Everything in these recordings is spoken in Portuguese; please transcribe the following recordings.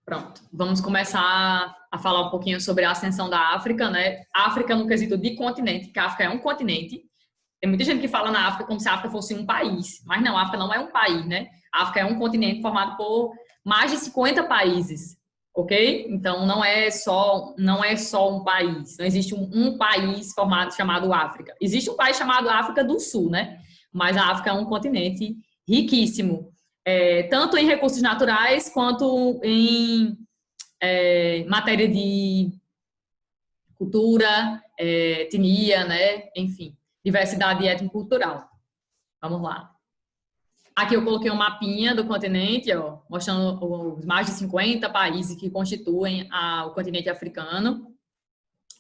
Pronto, vamos começar a falar um pouquinho sobre a ascensão da África, né? A África no quesito de continente, que a África é um continente. Tem muita gente que fala na África como se a África fosse um país, mas não, a África não é um país, né? A África é um continente formado por mais de 50 países, ok? Então não é só um país, não existe um país formado chamado África. Existe um país chamado África do Sul, né? Mas a África é um continente riquíssimo, tanto em recursos naturais quanto em matéria de cultura, etnia, né? Enfim, diversidade étnico-cultural. Vamos lá. Aqui eu coloquei um mapinha do continente, ó, mostrando os mais de 50 países que constituem o continente africano.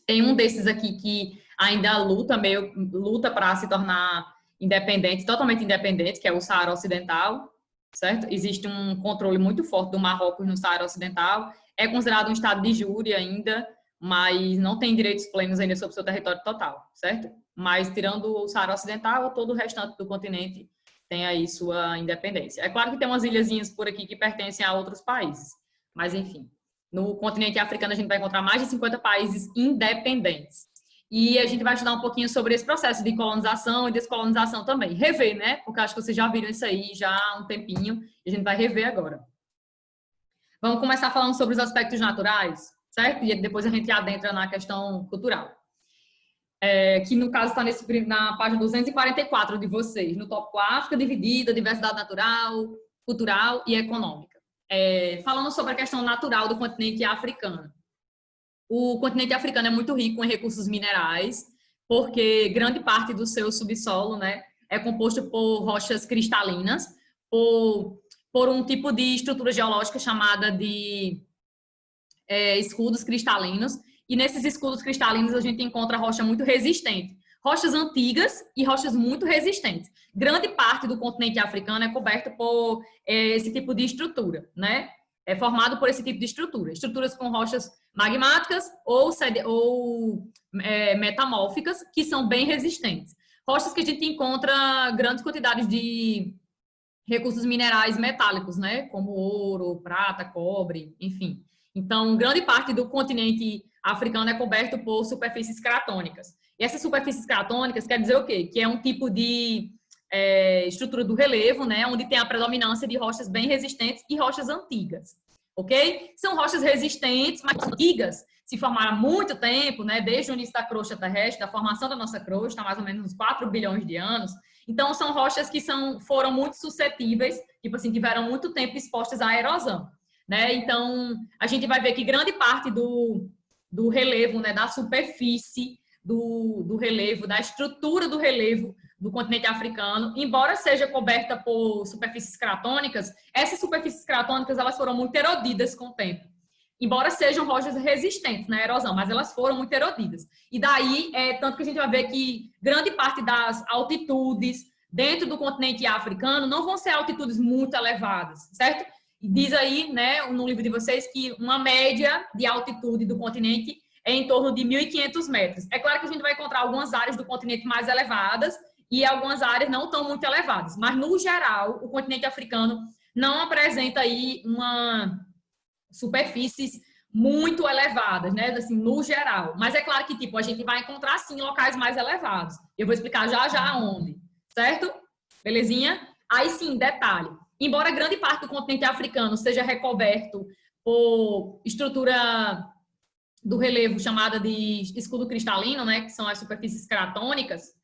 Tem um desses aqui que ainda luta para se tornar independente, totalmente independente, que é o Saara Ocidental, certo? Existe um controle muito forte do Marrocos no Saara Ocidental. É considerado um estado de júri ainda, mas não tem direitos plenos ainda sobre o seu território total, certo? Mas tirando o Saara Ocidental, todo o restante do continente tem aí sua independência. É claro que tem umas ilhazinhas por aqui que pertencem a outros países, mas enfim. No continente africano a gente vai encontrar mais de 50 países independentes. E a gente vai estudar um pouquinho sobre esse processo de colonização e descolonização também. Rever, né? Porque acho que vocês já viram isso aí já há um tempinho e a gente vai rever agora. Vamos começar falando sobre os aspectos naturais, certo? E depois a gente adentra na questão cultural. Que no caso está na página 244 de vocês, no tópico África dividida, diversidade natural, cultural e econômica. Falando sobre a questão natural do continente africano. O continente africano é muito rico em recursos minerais, porque grande parte do seu subsolo, né, é composto por rochas cristalinas, por um tipo de estrutura geológica chamada de escudos cristalinos, e nesses escudos cristalinos a gente encontra rocha muito resistente, rochas antigas e rochas muito resistentes. Grande parte do continente africano é coberto por esse tipo de estrutura, né? É formado por esse tipo de estrutura. Estruturas com rochas magmáticas ou metamórficas, que são bem resistentes. Rochas que a gente encontra grandes quantidades de recursos minerais metálicos, né? Como ouro, prata, cobre, enfim. Então, grande parte do continente africano é coberto por superfícies cratônicas. E essas superfícies cratônicas quer dizer o quê? Que é um tipo de estrutura do relevo, né? Onde tem a predominância de rochas bem resistentes e rochas antigas, ok? São rochas resistentes, mas antigas, se formaram há muito tempo, né? Desde o início da crosta terrestre, da formação da nossa crosta, mais ou menos uns 4 bilhões de anos. Então, são rochas que foram muito suscetíveis, tipo assim, tiveram muito tempo expostas à erosão, né? Então, a gente vai ver que grande parte do relevo, né, da superfície do relevo, da estrutura do relevo do continente africano, embora seja coberta por superfícies cratônicas, essas superfícies cratônicas elas foram muito erodidas com o tempo. Embora sejam rochas resistentes na erosão, mas elas foram muito erodidas. E daí, tanto que a gente vai ver que grande parte das altitudes dentro do continente africano não vão ser altitudes muito elevadas, certo? E diz aí, né, no livro de vocês, que uma média de altitude do continente é em torno de 1.500 metros. É claro que a gente vai encontrar algumas áreas do continente mais elevadas e algumas áreas não tão muito elevadas, mas, no geral, o continente africano não apresenta aí superfícies muito elevadas, né, assim, no geral. Mas é claro que, tipo, a gente vai encontrar, sim, locais mais elevados. Eu vou explicar já onde, certo? Belezinha? Aí, sim, detalhe. Embora grande parte do continente africano seja recoberto por estrutura do relevo chamada de escudo cristalino, né, que são as superfícies cratônicas,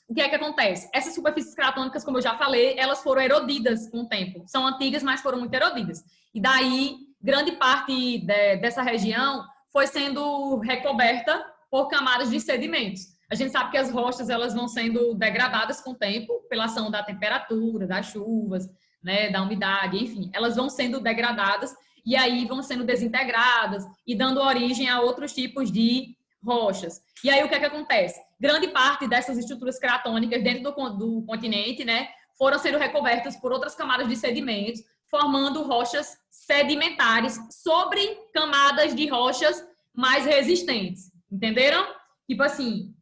o que é que acontece? Essas superfícies cratônicas, como eu já falei, elas foram erodidas com o tempo. São antigas, mas foram muito erodidas. E daí, grande parte dessa região foi sendo recoberta por camadas de sedimentos. A gente sabe que as rochas elas vão sendo degradadas com o tempo, pela ação da temperatura, das chuvas, né, da umidade, enfim. Elas vão sendo degradadas e aí vão sendo desintegradas e dando origem a outros tipos de rochas. E aí o que é que acontece? Grande parte dessas estruturas cratônicas dentro do continente, né, foram sendo recobertas por outras camadas de sedimentos, formando rochas sedimentares sobre camadas de rochas mais resistentes. Entenderam? Tipo assim,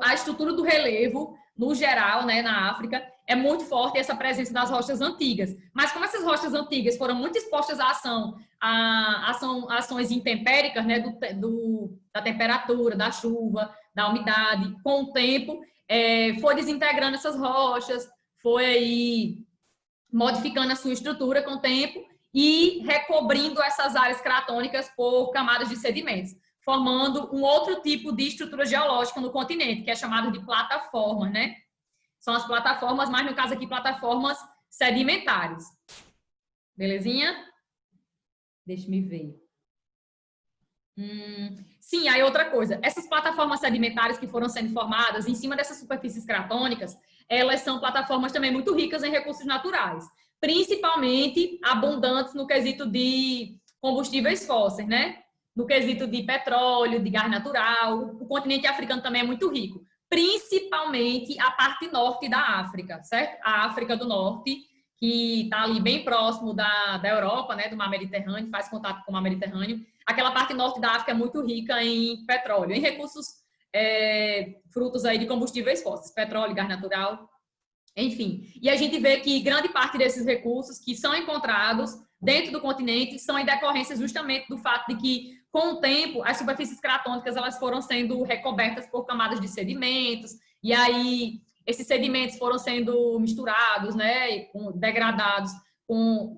a estrutura do relevo, no geral, né, na África, é muito forte essa presença das rochas antigas. Mas como essas rochas antigas foram muito expostas à ações intempéricas, né, da temperatura, da chuva, da umidade, com o tempo, foi desintegrando essas rochas, foi aí modificando a sua estrutura com o tempo e recobrindo essas áreas cratônicas por camadas de sedimentos, formando um outro tipo de estrutura geológica no continente, que é chamado de plataformas, né? São as plataformas, mas no caso aqui, plataformas sedimentares. Belezinha? Deixa-me ver. Sim, aí outra coisa. Essas plataformas sedimentares que foram sendo formadas em cima dessas superfícies cratônicas, elas são plataformas também muito ricas em recursos naturais, principalmente abundantes no quesito de combustíveis fósseis, né? No quesito de petróleo, de gás natural. O continente africano também é muito rico, principalmente a parte norte da África, certo? A África do Norte, que está ali bem próximo da Europa, né, do mar Mediterrâneo, faz contato com o mar Mediterrâneo. Aquela parte norte da África é muito rica em petróleo, em recursos frutos aí de combustíveis fósseis, petróleo, gás natural, enfim. E a gente vê que grande parte desses recursos que são encontrados dentro do continente são em decorrência justamente do fato de que, com o tempo, as superfícies cratônicas elas foram sendo recobertas por camadas de sedimentos, e aí esses sedimentos foram sendo misturados, né, degradados,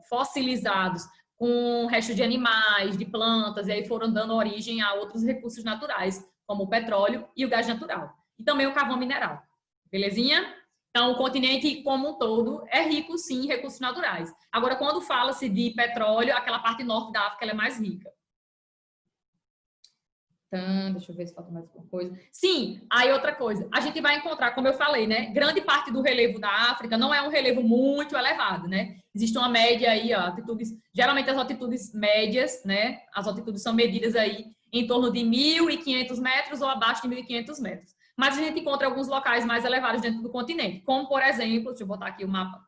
fossilizados, com restos de animais, de plantas, e aí foram dando origem a outros recursos naturais, como o petróleo e o gás natural. E também o carvão mineral. Belezinha? Então, o continente como um todo é rico, sim, em recursos naturais. Agora, quando fala-se de petróleo, aquela parte norte da África ela é mais rica. Então, deixa eu ver se falta mais alguma coisa. Sim, aí outra coisa. A gente vai encontrar, como eu falei, né? Grande parte do relevo da África não é um relevo muito elevado, né? Existe uma média aí, ó, altitudes, geralmente as altitudes médias, né? As altitudes são medidas aí em torno de 1.500 metros ou abaixo de 1.500 metros. Mas a gente encontra alguns locais mais elevados dentro do continente, como, por exemplo, deixa eu botar aqui o mapa.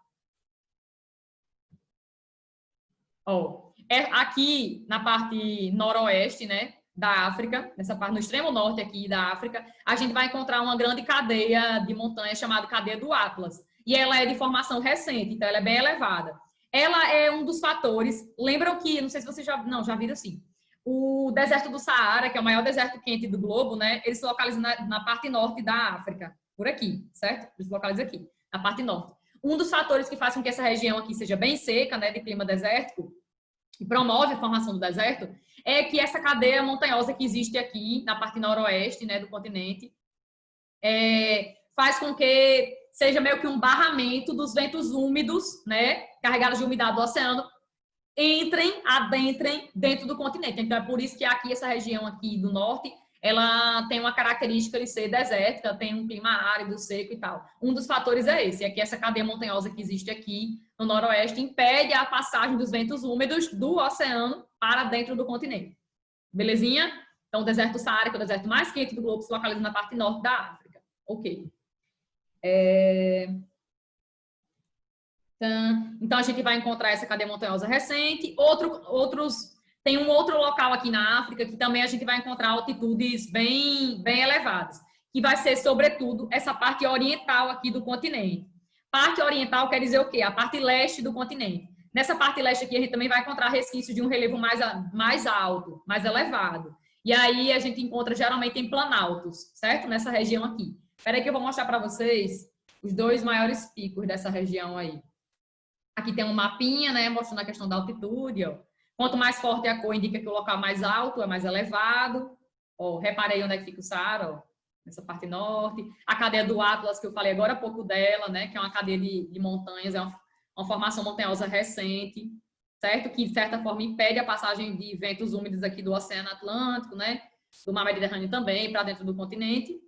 Ó, aqui na parte noroeste, né? Da África, nessa parte, no extremo norte aqui da África, a gente vai encontrar uma grande cadeia de montanhas chamada cadeia do Atlas. E ela é de formação recente, então ela é bem elevada. Ela é um dos fatores, lembram que, não sei se vocês já viram assim, o deserto do Saara, que é o maior deserto quente do globo, né? Ele se localiza na parte norte da África, por aqui, certo? Ele se localiza aqui, na parte norte. Um dos fatores que faz com que essa região aqui seja bem seca, né, de clima desértico, que promove a formação do deserto, é que essa cadeia montanhosa que existe aqui na parte noroeste, né, do continente, faz com que seja meio que um barramento dos ventos úmidos, né, carregados de umidade do oceano, adentrem dentro do continente. Então é por isso que aqui essa região aqui do norte, ela tem uma característica de ser desértica, tem um clima árido, seco e tal. Um dos fatores é esse, é que essa cadeia montanhosa que existe aqui no noroeste impede a passagem dos ventos úmidos do oceano para dentro do continente. Belezinha? Então, o deserto do Saara, que é o deserto mais quente do globo, se localiza na parte norte da África. Ok. Então, a gente vai encontrar essa cadeia montanhosa recente. Tem um outro local aqui na África que também a gente vai encontrar altitudes bem elevadas, que vai ser, sobretudo, essa parte oriental aqui do continente. Parte oriental quer dizer o quê? A parte leste do continente. Nessa parte leste aqui, a gente também vai encontrar resquício de um relevo mais alto, mais elevado. E aí, a gente encontra geralmente em planaltos, certo? Nessa região aqui. Espera aí que eu vou mostrar para vocês os dois maiores picos dessa região aí. Aqui tem um mapinha, né, mostrando a questão da altitude, ó. Quanto mais forte a cor, indica que o local mais alto, é mais elevado. Ó, reparei onde é que fica o Saara, ó, nessa parte norte. A cadeia do Atlas, que eu falei agora há pouco dela, né, que é uma cadeia de montanhas, é uma formação montanhosa recente, certo? Que, de certa forma, impede a passagem de ventos úmidos aqui do Oceano Atlântico, né, do Mar Mediterrâneo também, para dentro do continente.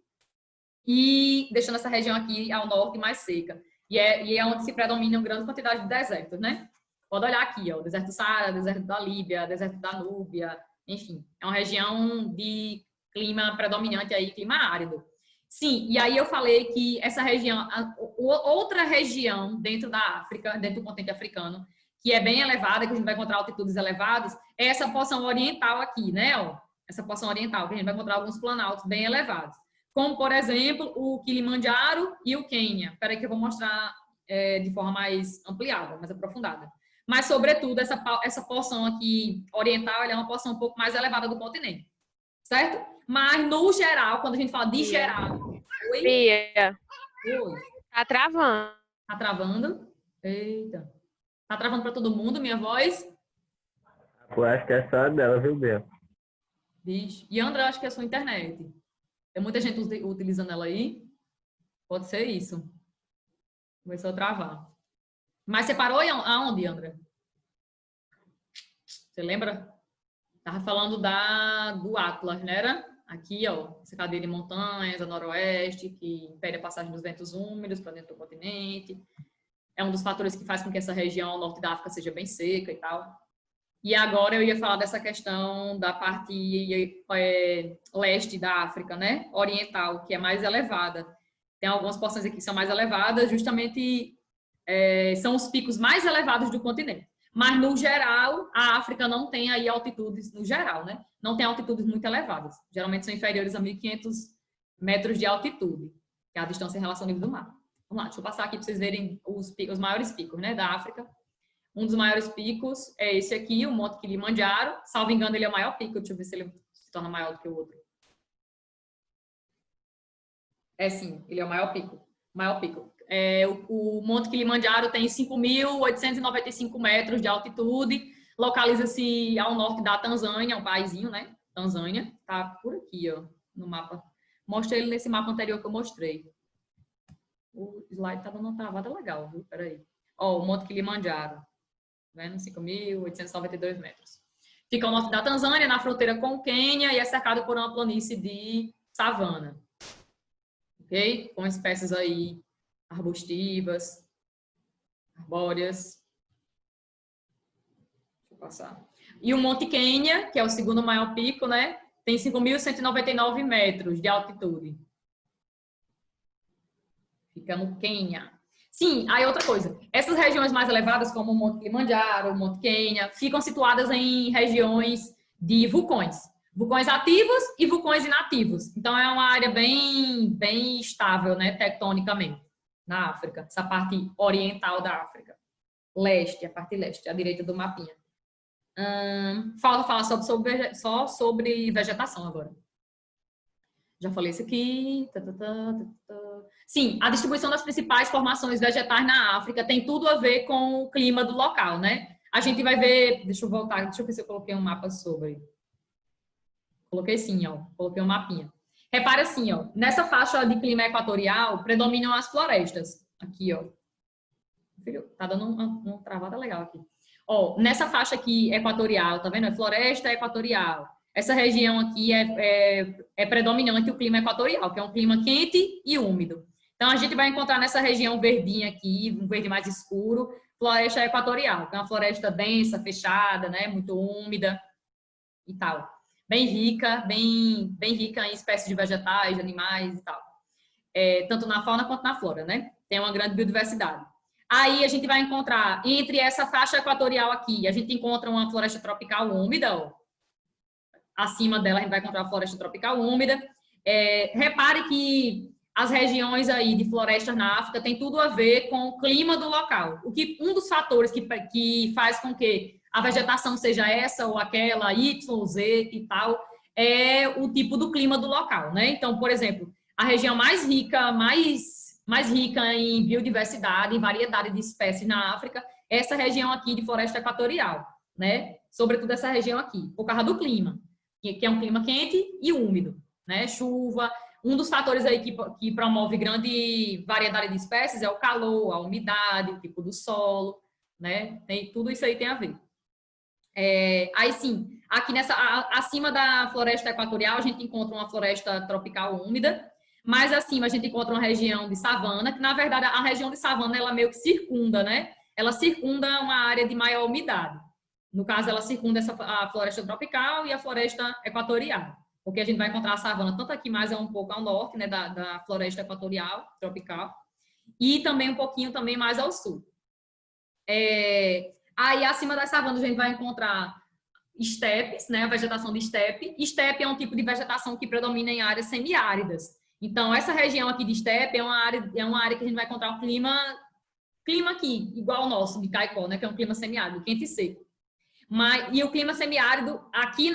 E deixando essa região aqui ao norte mais seca. E é onde se predomina uma grande quantidade de desertos, né? Pode olhar aqui, ó, o deserto do Saara, deserto da Líbia, deserto da Núbia, enfim, é uma região de clima predominante aí, clima árido. Sim, e aí eu falei que essa região, outra região dentro da África, dentro do continente africano, que é bem elevada, que a gente vai encontrar altitudes elevadas, é essa porção oriental aqui, né, ó, essa porção oriental, que a gente vai encontrar alguns planaltos bem elevados. Como, por exemplo, o Kilimanjaro e o Quênia. Espera aí que eu vou mostrar de forma mais ampliada, mais aprofundada. Mas, sobretudo, essa porção aqui oriental, ela é uma porção um pouco mais elevada do continente, certo? Mas, no geral, quando a gente fala de geral... Oi? Bia, Oi? tá travando. Tá travando? Eita. Tá travando para todo mundo, minha voz? Eu acho que é só a dela, viu, Bia? Vixe. E André, acho que é a sua internet. Tem muita gente utilizando ela aí? Pode ser isso. Começou a travar. Mas você parou aonde, André? Você lembra? Tava falando do Atlas, né? Era? Aqui, ó, essa cadeia de montanhas, a noroeste, que impede a passagem dos ventos úmidos para dentro do continente. É um dos fatores que faz com que essa região ao norte da África seja bem seca e tal. E agora eu ia falar dessa questão da parte leste da África, né? Oriental, que é mais elevada. Tem algumas porções aqui que são mais elevadas, justamente são os picos mais elevados do continente. Mas, no geral, a África não tem aí altitudes, no geral, né? Não tem altitudes muito elevadas. Geralmente são inferiores a 1.500 metros de altitude, que é a distância em relação ao nível do mar. Vamos lá, deixa eu passar aqui para vocês verem os maiores picos, né, da África. Um dos maiores picos é esse aqui, o Monte Kilimanjaro. Salvo engano, ele é o maior pico. Deixa eu ver se ele se torna maior do que o outro. É sim, ele é o maior pico. Maior pico. O Monte Kilimanjaro tem 5.895 metros de altitude. Localiza-se ao norte da Tanzânia, um paizinho, né? Tanzânia. Tá por aqui, ó, no mapa. Mostrei ele nesse mapa anterior que eu mostrei. O slide tá dando uma travada legal, viu? Peraí. Ó, o Monte Kilimanjaro. Vendo? 5.892 metros. Fica ao norte da Tanzânia, na fronteira com o Quênia, e é cercado por uma planície de savana. Ok? Com espécies aí arbustivas, arbóreas. Deixa eu passar. E o Monte Quênia, que é o segundo maior pico, né? Tem 5.199 metros de altitude. Fica no Quênia. Sim, aí outra coisa. Essas regiões mais elevadas, como o Monte Kilimanjaro, o Monte Quênia, ficam situadas em regiões de vulcões. Vulcões ativos e vulcões inativos. Então, é uma área bem estável, né, tectonicamente, na África. Essa parte oriental da África. Leste, a parte leste, à direita do mapinha. Falta falar só sobre vegetação agora. Já falei isso aqui. Sim, a distribuição das principais formações vegetais na África tem tudo a ver com o clima do local, né? A gente vai ver... Deixa eu voltar, deixa eu ver se eu coloquei um mapa sobre. Coloquei sim, ó. Coloquei um mapinha. Repara assim, ó. Nessa faixa de clima equatorial, predominam as florestas. Aqui, ó. Filho, tá dando uma travada legal aqui. Ó, nessa faixa aqui equatorial, tá vendo? É floresta equatorial. Essa região aqui é predominante o clima equatorial, que é um clima quente e úmido. Então, a gente vai encontrar nessa região verdinha aqui, um verde mais escuro, floresta equatorial, que é uma floresta densa, fechada, né? Muito úmida e tal. Bem rica em espécies de vegetais, de animais e tal. Tanto na fauna quanto na flora, né? Tem uma grande biodiversidade. Aí a gente vai encontrar, entre essa faixa equatorial aqui, a gente encontra uma floresta tropical úmida, ó. Acima dela a gente vai encontrar a floresta tropical úmida. Repare que as regiões aí de florestas na África tem tudo a ver com o clima do local. Um dos fatores que faz com que a vegetação seja essa ou aquela, Y, Z e tal, é o tipo do clima do local, né? Então, por exemplo, a região mais rica em biodiversidade, em variedade de espécies na África, é essa região aqui de floresta equatorial, né? Sobretudo essa região aqui, por causa do clima, que é um clima quente e úmido, né? Chuva. Um dos fatores aí que promove grande variedade de espécies é o calor, a umidade, o tipo do solo, né? Tudo isso aí tem a ver. Aí sim, aqui acima da floresta equatorial, a gente encontra uma floresta tropical úmida. Mais acima, a gente encontra uma região de savana, que na verdade a região de savana ela meio que circunda, né? Ela circunda uma área de maior umidade. No caso, ela circunda a floresta tropical e a floresta equatorial. Porque a gente vai encontrar a savana tanto aqui mais um pouco ao norte, né, da floresta equatorial, tropical, e também um pouquinho também mais ao sul. Aí, acima das savanas, a gente vai encontrar estepes, né, a vegetação de estepe. Estepe é um tipo de vegetação que predomina em áreas semiáridas. Então, essa região aqui de estepe é uma área que a gente vai encontrar um clima clima aqui, igual ao nosso, de Caicó, né? Que é um clima semiárido, quente e seco. E o clima semiárido, aqui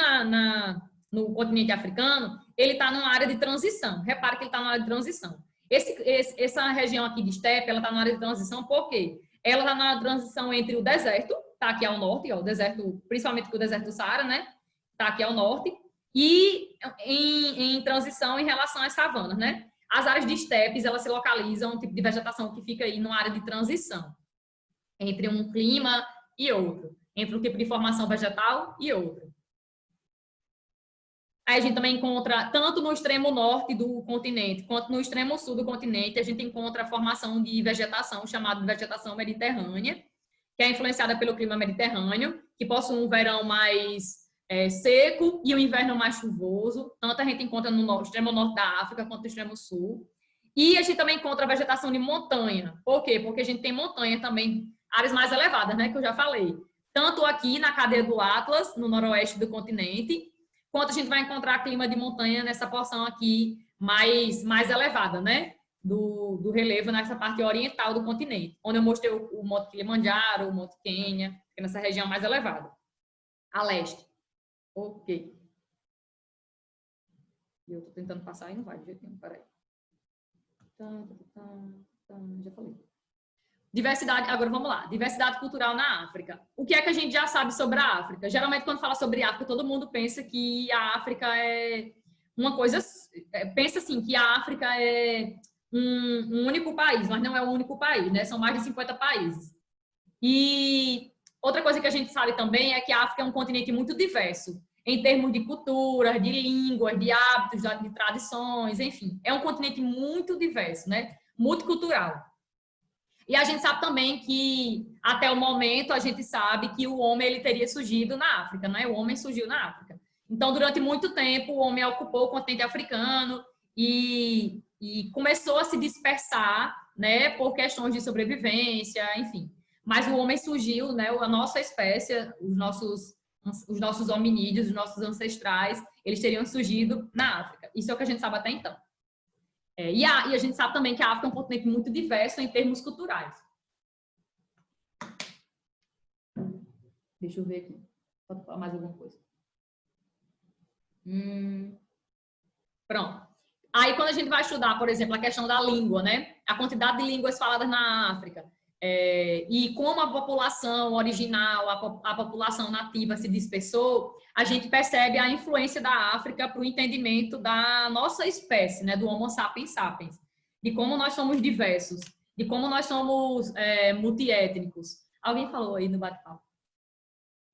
no continente africano, ele está numa área de transição. Repara que ele está numa área de transição. Essa região aqui de estepe, ela está numa área de transição, por quê? Ela está na transição entre o deserto, está aqui ao norte, ó, o deserto, principalmente o deserto do Saara, né? Está aqui ao norte, e em transição em relação às savanas, né? As áreas de estepes, elas se localizam, um tipo de vegetação que fica aí numa área de transição entre um clima e outro, entre um tipo de formação vegetal e outro. Aí a gente também encontra, tanto no extremo norte do continente, quanto no extremo sul do continente, a gente encontra a formação de vegetação, chamada de vegetação mediterrânea, que é influenciada pelo clima mediterrâneo, que possui um verão mais seco e um inverno mais chuvoso. Tanto a gente encontra no extremo norte da África, quanto no extremo sul. E a gente também encontra a vegetação de montanha. Por quê? Porque a gente tem montanha também, áreas mais elevadas, né, que eu já falei. Tanto aqui na cadeia do Atlas, no noroeste do continente, quanto a gente vai encontrar clima de montanha nessa porção aqui mais elevada, né? Do relevo nessa parte oriental do continente, onde eu mostrei o Monte Kilimanjaro, o Monte Quênia, que é nessa região mais elevada, a leste. Ok. Eu tô tentando passar e não vai de jeito nenhum, peraí. Já falei. Diversidade, agora vamos lá. Diversidade cultural na África. O que é que a gente já sabe sobre a África? Geralmente, quando fala sobre África, todo mundo pensa que a África é uma coisa... Pensa assim, que a África é um único país, mas não é o único país, né? São mais de 50 países. E outra coisa que a gente sabe também é que a África é um continente muito diverso, em termos de cultura, de línguas, de hábitos, de tradições, enfim. É um continente muito diverso, né? Multicultural. E a gente sabe também que, até o momento, a gente sabe que o homem ele teria surgido na África, né? O homem surgiu na África. Então, durante muito tempo, o homem ocupou o continente africano e começou a se dispersar, né? Por questões de sobrevivência, enfim. Mas o homem surgiu, né? A nossa espécie, os nossos hominídeos, os nossos ancestrais, eles teriam surgido na África. Isso é o que a gente sabe até então. E a gente sabe também que a África é um continente muito diverso em termos culturais. Deixa eu ver aqui. Pode falar mais alguma coisa? Pronto. Aí, quando a gente vai estudar, por exemplo, a questão da língua, né? A quantidade de línguas faladas na África. E como a população original, a população nativa se dispersou, a gente percebe a influência da África para o entendimento da nossa espécie, né, do Homo sapiens sapiens, de como nós somos diversos, de como nós somos multiétnicos. Alguém falou aí no bate-papo?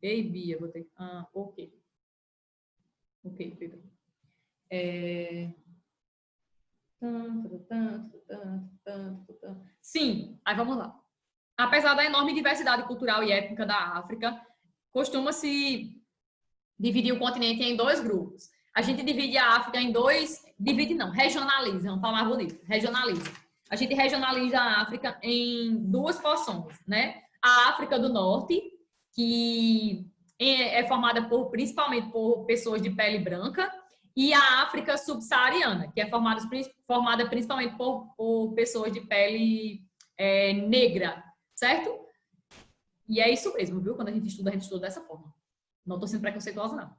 Ei, Bia, vou ter... ok. Ok, Pedro. Sim, aí vamos lá. Apesar da enorme diversidade cultural e étnica da África, costuma-se dividir o continente em dois grupos. A gente divide a África em dois... Divide não, regionaliza, vamos falar mais bonito. Regionaliza. A gente regionaliza a África em duas porções, né? A África do Norte, que é formada principalmente por pessoas de pele branca, e a África subsaariana, que é formada principalmente por pessoas de pele negra, certo? E é isso mesmo, viu? Quando a gente estuda dessa forma. Não estou sendo preconceituosa, não.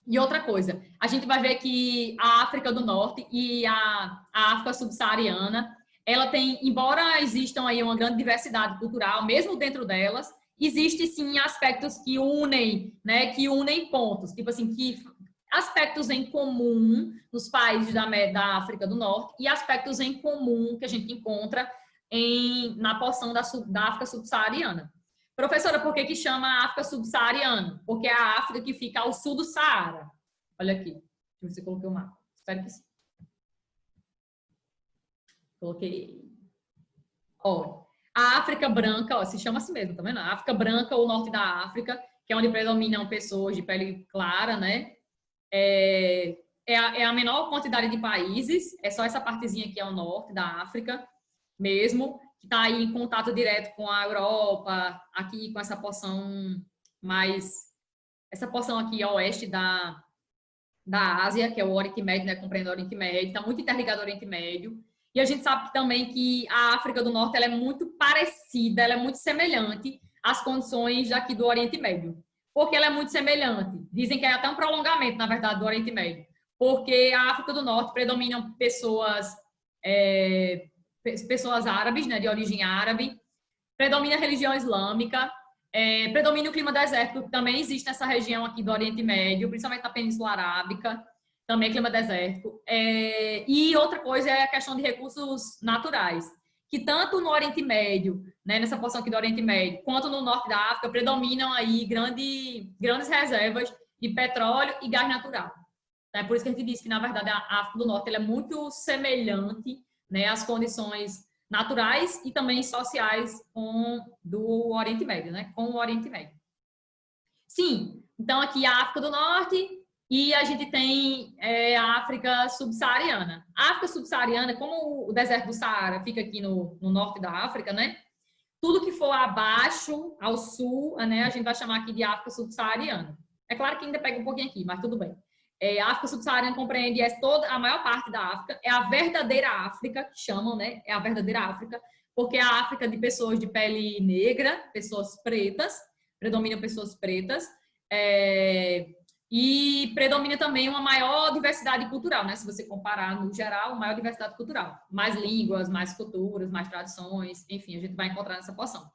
E outra coisa, a gente vai ver que a África do Norte e a África subsaariana, ela tem, embora existam aí uma grande diversidade cultural, mesmo dentro delas, existe sim aspectos que unem, né? Que unem pontos, tipo assim, que aspectos em comum nos países da África do Norte e aspectos em comum que a gente encontra na porção da África subsaariana. Professora, por que chama África subsaariana? Porque é a África que fica ao sul do Saara. Olha aqui. Deixa eu ver se eu coloquei o mapa. Espero que sim. Coloquei. Ó, a África branca, ó, se chama assim mesmo, tá vendo? A África branca, o norte da África, que é onde predominam pessoas de pele clara, né? É a menor quantidade de países, é só essa partezinha aqui ao norte da África mesmo, que está aí em contato direto com a Europa, aqui com essa porção essa porção aqui a oeste da Ásia, que é o Oriente Médio, né, compreende o Oriente Médio, está muito interligado ao Oriente Médio, E a gente sabe também que a África do Norte ela é muito parecida, ela é muito semelhante às condições daqui do Oriente Médio. Porque ela é muito semelhante. Dizem que é até um prolongamento, na verdade, do Oriente Médio. Porque a África do Norte predominam pessoas árabes, né, de origem árabe, predomina a religião islâmica, predomina o clima desértico, que também existe nessa região aqui do Oriente Médio, principalmente na Península Arábica, também clima desértico. E outra coisa é a questão de recursos naturais, que tanto no Oriente Médio, né, nessa porção aqui do Oriente Médio, quanto no norte da África, predominam aí grandes reservas de petróleo e gás natural. É por isso que a gente diz que, na verdade, a África do Norte ela é muito semelhante, né, às condições naturais e também sociais do Oriente Médio, né, com o Oriente Médio. Sim, então aqui a África do Norte e a gente tem a África subsaariana. A África subsaariana, como o deserto do Saara fica aqui no norte da África, né, tudo que for abaixo, ao sul, né, a gente vai chamar aqui de África subsaariana. É claro que ainda pega um pouquinho aqui, mas tudo bem. A África subsaariana compreende a maior parte da África, é a verdadeira África, que chamam, né? É a verdadeira África, porque é a África de pessoas de pele negra, pessoas pretas, predominam pessoas pretas, e predomina também uma maior diversidade cultural, né? Se você comparar no geral, maior diversidade cultural. Mais línguas, mais culturas, mais tradições, enfim, a gente vai encontrar nessa porção.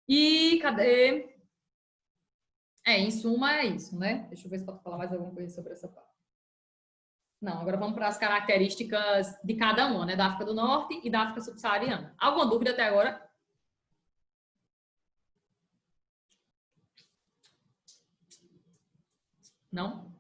E cadê? Em suma é isso, né? Deixa eu ver se posso falar mais alguma coisa sobre essa parte. Não, agora vamos para as características de cada uma, né? Da África do Norte e da África subsaariana. Alguma dúvida até agora? Não?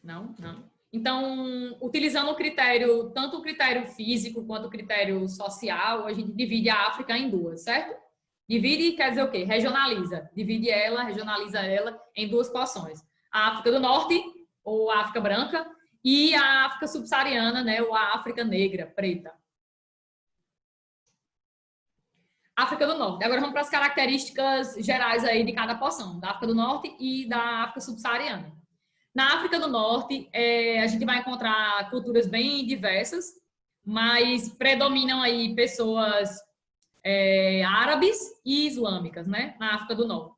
Não? Não. Então, utilizando o critério, tanto o critério físico quanto o critério social, a gente divide a África em duas, certo? Divide quer dizer o quê? Regionaliza. Regionaliza ela em duas porções. A África do Norte, ou a África branca, e a África subsaariana, né, ou a África negra, preta. África do Norte. Agora vamos para as características gerais aí de cada porção, da África do Norte e da África subsaariana. Na África do Norte, a gente vai encontrar culturas bem diversas, mas predominam aí pessoas árabes e islâmicas, né, na África do Norte.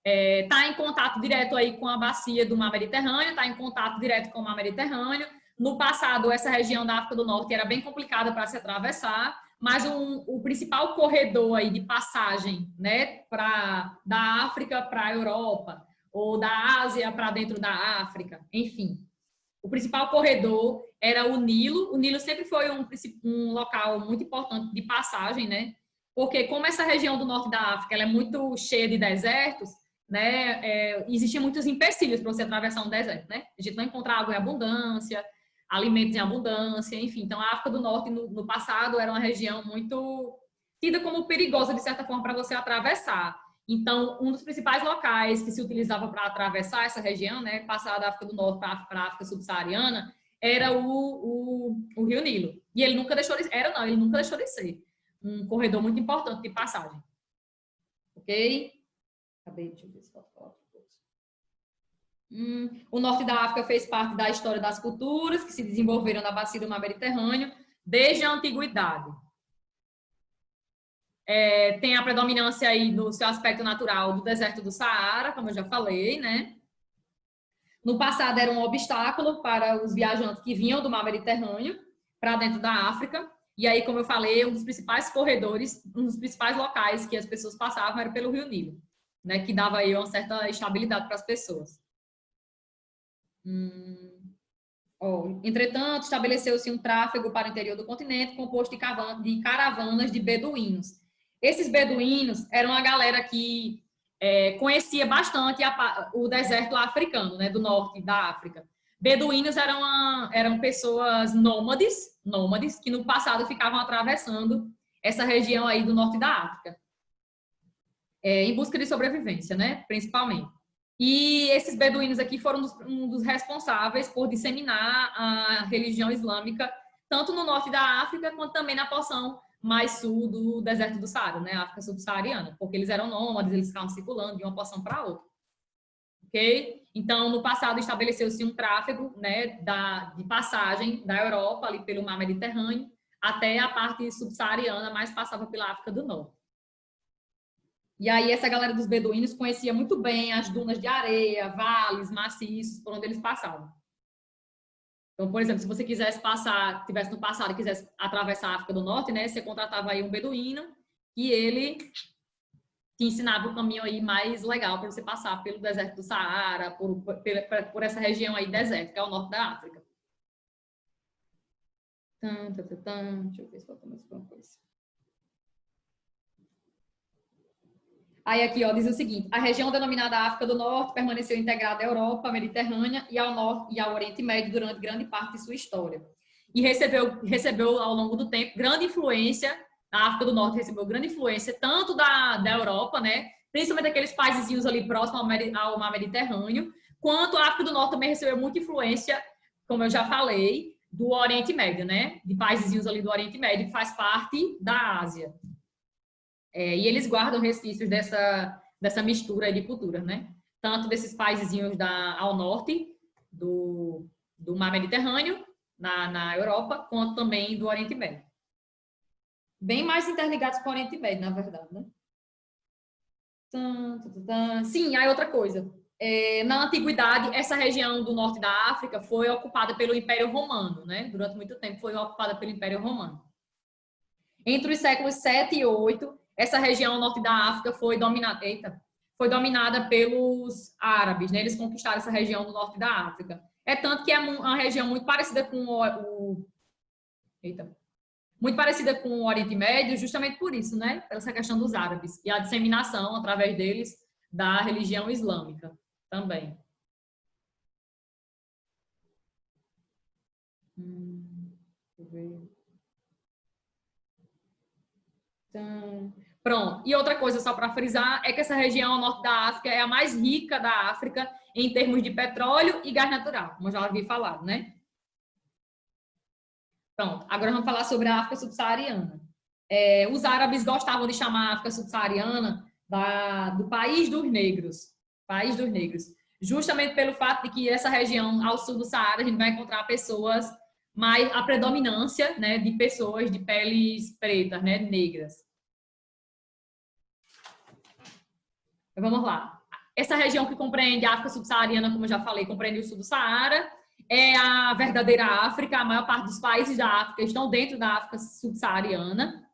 Está em contato direto aí com a bacia do Mar Mediterrâneo, está em contato direto com o Mar Mediterrâneo. No passado, essa região da África do Norte era bem complicada para se atravessar, mas o principal corredor aí de passagem, né, da África para a Europa, ou da Ásia para dentro da África, enfim. O principal corredor era o Nilo. O Nilo sempre foi um local muito importante de passagem, né? Porque como essa região do norte da África ela é muito cheia de desertos, né? Existiam muitos empecilhos para você atravessar um deserto, né? A gente não encontrava água em abundância, alimentos em abundância, enfim. Então, a África do Norte, no passado, era uma região muito tida como perigosa, de certa forma, para você atravessar. Então, um dos principais locais que se utilizava para atravessar essa região, né, passar da África do Norte para a África subsaariana, era o Rio Nilo. E ele nunca deixou de ele nunca deixou de ser um corredor muito importante de passagem. Ok? Deixa eu ver se posso falar outra coisa. O norte da África fez parte da história das culturas que se desenvolveram na bacia do Mar Mediterrâneo desde a antiguidade. Tem a predominância aí no seu aspecto natural do deserto do Saara, como eu já falei, né? No passado era um obstáculo para os viajantes que vinham do Mar Mediterrâneo para dentro da África. E aí, como eu falei, um dos principais corredores, um dos principais locais que as pessoas passavam era pelo Rio Nilo, né? Que dava aí uma certa estabilidade para as pessoas. Entretanto, estabeleceu-se um tráfego para o interior do continente composto de caravanas de beduínos. Esses beduínos eram a galera que conhecia bastante o deserto africano, né, do norte da África. Beduínos eram pessoas nômades que no passado ficavam atravessando essa região aí do norte da África, em busca de sobrevivência, né, principalmente. E esses beduínos aqui foram um dos responsáveis por disseminar a religião islâmica tanto no norte da África quanto também na porção mais sul do deserto do Saara, né, África subsaariana, porque eles eram nômades, eles ficavam circulando de uma porção para outra. Ok? Então, no passado estabeleceu-se um tráfego, né, de passagem da Europa ali pelo Mar Mediterrâneo até a parte subsaariana, mas passava pela África do Norte. E aí essa galera dos beduínos conhecia muito bem as dunas de areia, vales, maciços, por onde eles passavam. Então, por exemplo, se você quisesse passar, tivesse no passado e quisesse atravessar a África do Norte, né, você contratava aí um beduíno e ele te ensinava o caminho aí mais legal para você passar pelo deserto do Saara, por essa região aí desértica, que é o norte da África. Deixa eu ver se falta mais alguma coisa. Aí aqui, ó, diz o seguinte: a região denominada África do Norte permaneceu integrada à Europa Mediterrânea e ao Norte e ao Oriente Médio durante grande parte de sua história. E recebeu ao longo do tempo grande influência. A África do Norte recebeu grande influência tanto da Europa, né, principalmente aqueles países ali próximos ao mar Mediterrâneo, quanto a África do Norte também recebeu muita influência, como eu já falei, do Oriente Médio, né, de países ali do Oriente Médio, que faz parte da Ásia. E eles guardam resquícios dessa mistura de culturas, né? Tanto desses países ao norte do mar Mediterrâneo, na Europa, quanto também do Oriente Médio. Bem mais interligados com o Oriente Médio, na verdade, né? Sim, aí outra coisa. Na antiguidade, essa região do norte da África foi ocupada pelo Império Romano, né? Durante muito tempo foi ocupada pelo Império Romano. Entre os séculos 7 e 8, essa região norte da África foi dominada pelos árabes, né? Eles conquistaram essa região do norte da África. É tanto que é uma região muito parecida com muito parecida com o Oriente Médio, justamente por isso, né? Pela essa questão dos árabes e a disseminação através deles da religião islâmica também. Deixa eu ver. Então, pronto. E outra coisa, só para frisar, é que essa região ao norte da África é a mais rica da África em termos de petróleo e gás natural, como eu já havia falado, né? Pronto. Agora vamos falar sobre a África subsaariana. Os árabes gostavam de chamar a África subsaariana do país dos negros. País dos negros. Justamente pelo fato de que essa região ao sul do Saara a gente vai encontrar pessoas a predominância, né, de pessoas de peles pretas, né, negras. Vamos lá. Essa região que compreende a África subsaariana, como eu já falei, compreende o sul do Saara, é a verdadeira África. A maior parte dos países da África estão dentro da África subsaariana.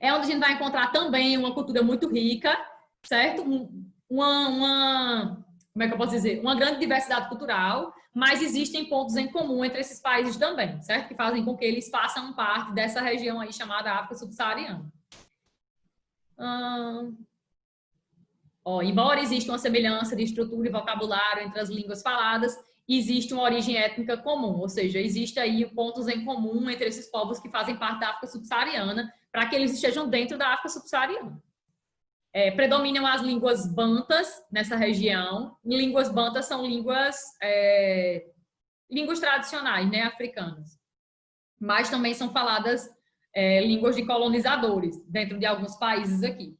É onde a gente vai encontrar também uma cultura muito rica, certo? Como é que eu posso dizer? Uma grande diversidade cultural, mas existem pontos em comum entre esses países também, certo? Que fazem com que eles façam parte dessa região aí chamada África subsaariana. Embora exista uma semelhança de estrutura e vocabulário entre as línguas faladas, existe uma origem étnica comum, ou seja, existe aí pontos em comum entre esses povos que fazem parte da África subsaariana, para que eles estejam dentro da África subsaariana. Predominam as línguas bantas nessa região. Línguas bantas são línguas tradicionais, né, africanas. Mas também são faladas línguas de colonizadores dentro de alguns países aqui.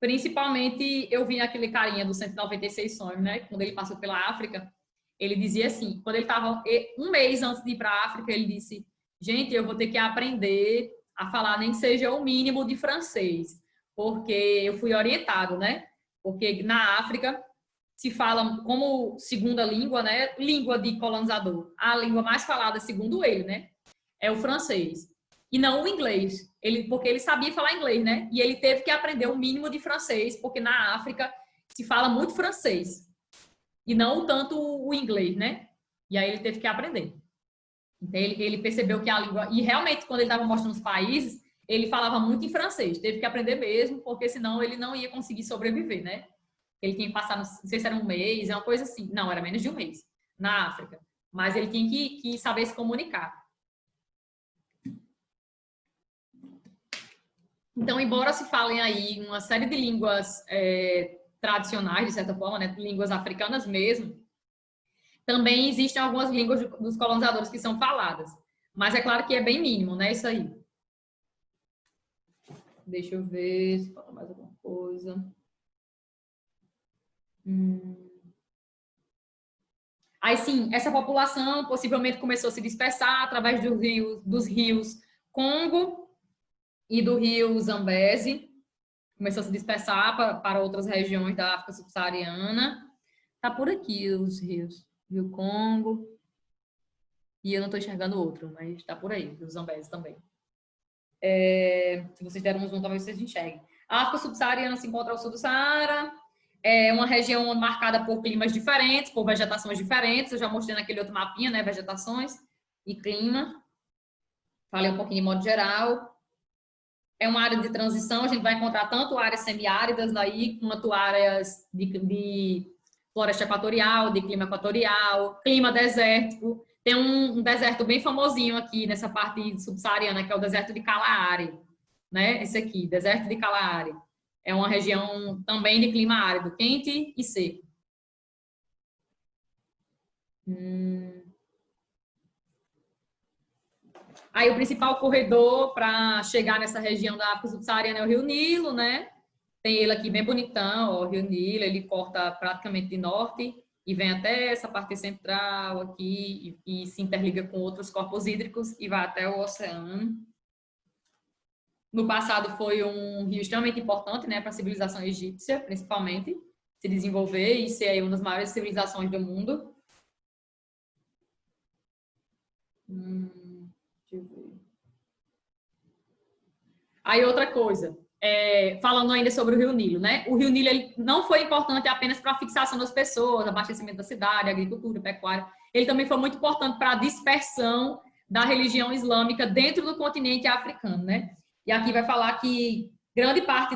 Principalmente, eu vi aquele carinha do 196 Sonhos, né? Quando ele passou pela África, ele dizia assim, quando ele estava um mês antes de ir para a África, ele disse, gente, eu vou ter que aprender a falar nem que seja o mínimo de francês, porque eu fui orientado, né? Porque na África se fala como segunda língua, né? Língua de colonizador. A língua mais falada, segundo ele, né? É o francês. E não o inglês. Porque ele sabia falar inglês, né? E ele teve que aprender o mínimo de francês, porque na África se fala muito francês. E não tanto o inglês, né? E aí ele teve que aprender. Então ele percebeu que a língua... E realmente, quando ele estava mostrando os países, ele falava muito em francês. Teve que aprender mesmo, porque senão ele não ia conseguir sobreviver, né? Ele tinha que passar, não sei se era um mês, é uma coisa assim. Não, era menos de um mês, na África. Mas ele tinha que saber se comunicar. Então, embora se falem aí uma série de línguas tradicionais, de certa forma, né, línguas africanas mesmo, também existem algumas línguas dos colonizadores que são faladas. Mas é claro que é bem mínimo, né, isso aí. Deixa eu ver se falta mais alguma coisa. Aí sim, essa população possivelmente começou a se dispersar através dos rios Congo e do rio Zambeze. Começou a se dispersar para outras regiões da África subsaariana. Tá por aqui os rios. Rio Congo. E eu não estou enxergando outro, mas está por aí, o Zambeze também. Se vocês deram um zoom, talvez vocês enxerguem. A África subsaariana se encontra ao sul do Saara. É uma região marcada por climas diferentes, por vegetações diferentes. Eu já mostrei naquele outro mapinha, né? Vegetações e clima. Falei um pouquinho de modo geral. É uma área de transição. A gente vai encontrar tanto áreas semiáridas daí, quanto áreas de floresta equatorial, de clima equatorial, clima desértico. Tem um deserto bem famosinho aqui nessa parte subsaariana, que é o deserto de Kalahari, né? Esse aqui, deserto de Kalahari. É uma região também de clima árido, quente e seco. Aí o principal corredor para chegar nessa região da África subsaariana é o Rio Nilo, né? Tem ele aqui bem bonitão, ó, o Rio Nilo, ele corta praticamente de norte e vem até essa parte central aqui e se interliga com outros corpos hídricos e vai até o oceano. No passado foi um rio extremamente importante, né, para a civilização egípcia, principalmente, se desenvolver e ser aí uma das maiores civilizações do mundo. Deixa eu ver. Aí outra coisa, falando ainda sobre o Rio Nilo, né? O Rio Nilo ele não foi importante apenas para a fixação das pessoas, abastecimento da cidade, agricultura, pecuária. Ele também foi muito importante para a dispersão da religião islâmica dentro do continente africano, né? E aqui vai falar que grande parte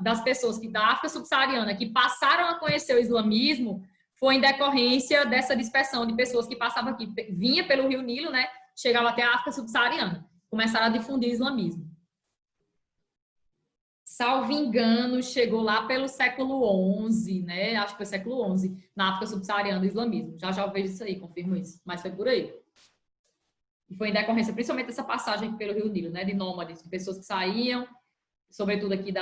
das pessoas da África subsaariana que passaram a conhecer o islamismo foi em decorrência dessa dispersão de pessoas que passavam aqui, vinha pelo Rio Nilo, né? Chegava até a África subsaariana, começaram a difundir o islamismo. Salvo engano, chegou lá pelo século XI, né? Acho que foi século XI, na África subsaariana do islamismo. Já eu vejo isso aí, confirmo isso, mas foi por aí. E foi em decorrência, principalmente dessa passagem pelo Rio Nilo, né? De nômades, de pessoas que saíam, sobretudo aqui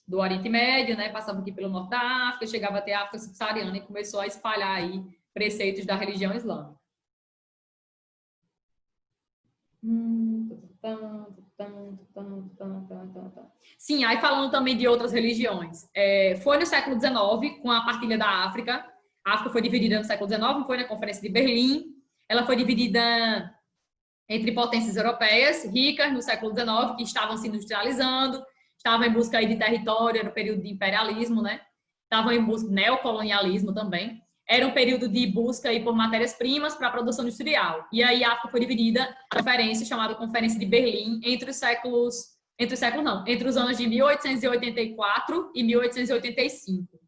do Oriente Médio, né? Passavam aqui pelo norte da África, chegava até a África subsaariana e começou a espalhar aí preceitos da religião islâmica. Sim, aí falando também de outras religiões. Foi no século XIX, com a partilha da África. A África foi dividida no século XIX, foi na Conferência de Berlim. Ela foi dividida entre potências europeias ricas no século XIX, que estavam se industrializando, estavam em busca aí de território, era o período de imperialismo, né? Estavam em busca de neocolonialismo também. Era um período de busca aí por matérias-primas para a produção industrial. E aí a África foi dividida em conferência chamada Conferência de Berlim entre os anos de 1884 e 1885.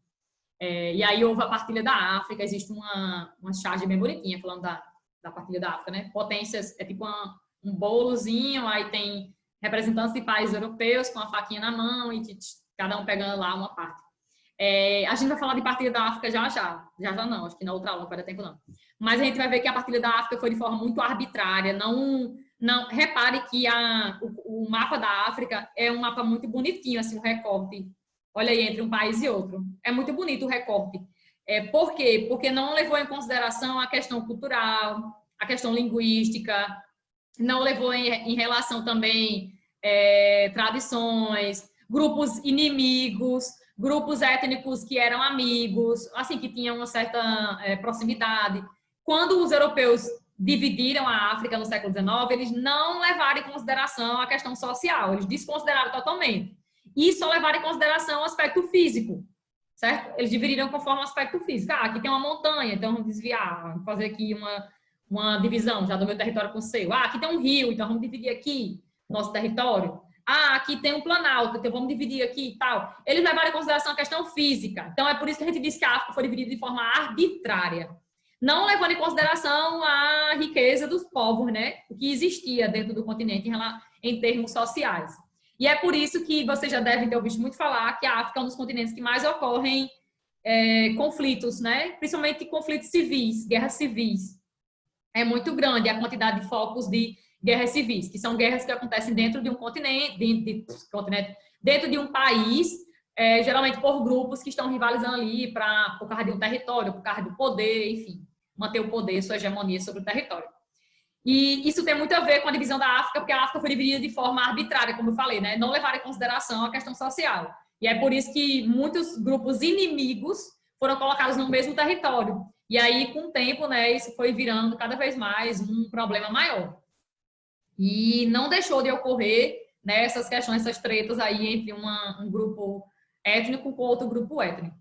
E aí houve a partilha da África, existe uma charge bem bonitinha falando da partilha da África, né? Potências, é tipo um bolozinho, aí tem representantes de países europeus com a faquinha na mão e cada um pegando lá uma parte. A gente vai falar de partilha da África já não, acho que na outra aula não vai dar tempo não. Mas a gente vai ver que a partilha da África foi de forma muito arbitrária, não repare que o mapa da África é um mapa muito bonitinho, assim, um recorte. Olha aí, entre um país e outro. É muito bonito o recorte. Por quê? Porque não levou em consideração a questão cultural, a questão linguística, não levou em relação também tradições, grupos inimigos, grupos étnicos que eram amigos, assim, que tinham uma certa proximidade. Quando os europeus dividiram a África no século XIX, eles não levaram em consideração a questão social, eles desconsideraram totalmente. E só levaram em consideração o aspecto físico, certo? Eles dividiram conforme o aspecto físico. Aqui tem uma montanha, então vamos desviar, vamos fazer aqui uma divisão já do meu território com o seu. Aqui tem um rio, então vamos dividir aqui nosso território. Aqui tem um planalto, então vamos dividir aqui e tal. Eles levaram em consideração a questão física. Então é por isso que a gente diz que a África foi dividida de forma arbitrária. Não levando em consideração a riqueza dos povos, né? O que existia dentro do continente em termos sociais. E é por isso que vocês já devem ter ouvido muito falar que a África é um dos continentes que mais ocorrem conflitos, né? Principalmente conflitos civis, guerras civis. É muito grande a quantidade de focos de guerras civis, que são guerras que acontecem dentro de um continente, dentro de um país, geralmente por grupos que estão rivalizando ali por causa de um território, por causa do poder, enfim, manter o poder, sua hegemonia sobre o território. E isso tem muito a ver com a divisão da África, porque a África foi dividida de forma arbitrária, como eu falei, né? Não levaram em consideração a questão social. E é por isso que muitos grupos inimigos foram colocados no mesmo território. E aí, com o tempo, né, isso foi virando cada vez mais um problema maior. E não deixou de ocorrer, né, essas questões, essas tretas aí entre um grupo étnico com outro grupo étnico.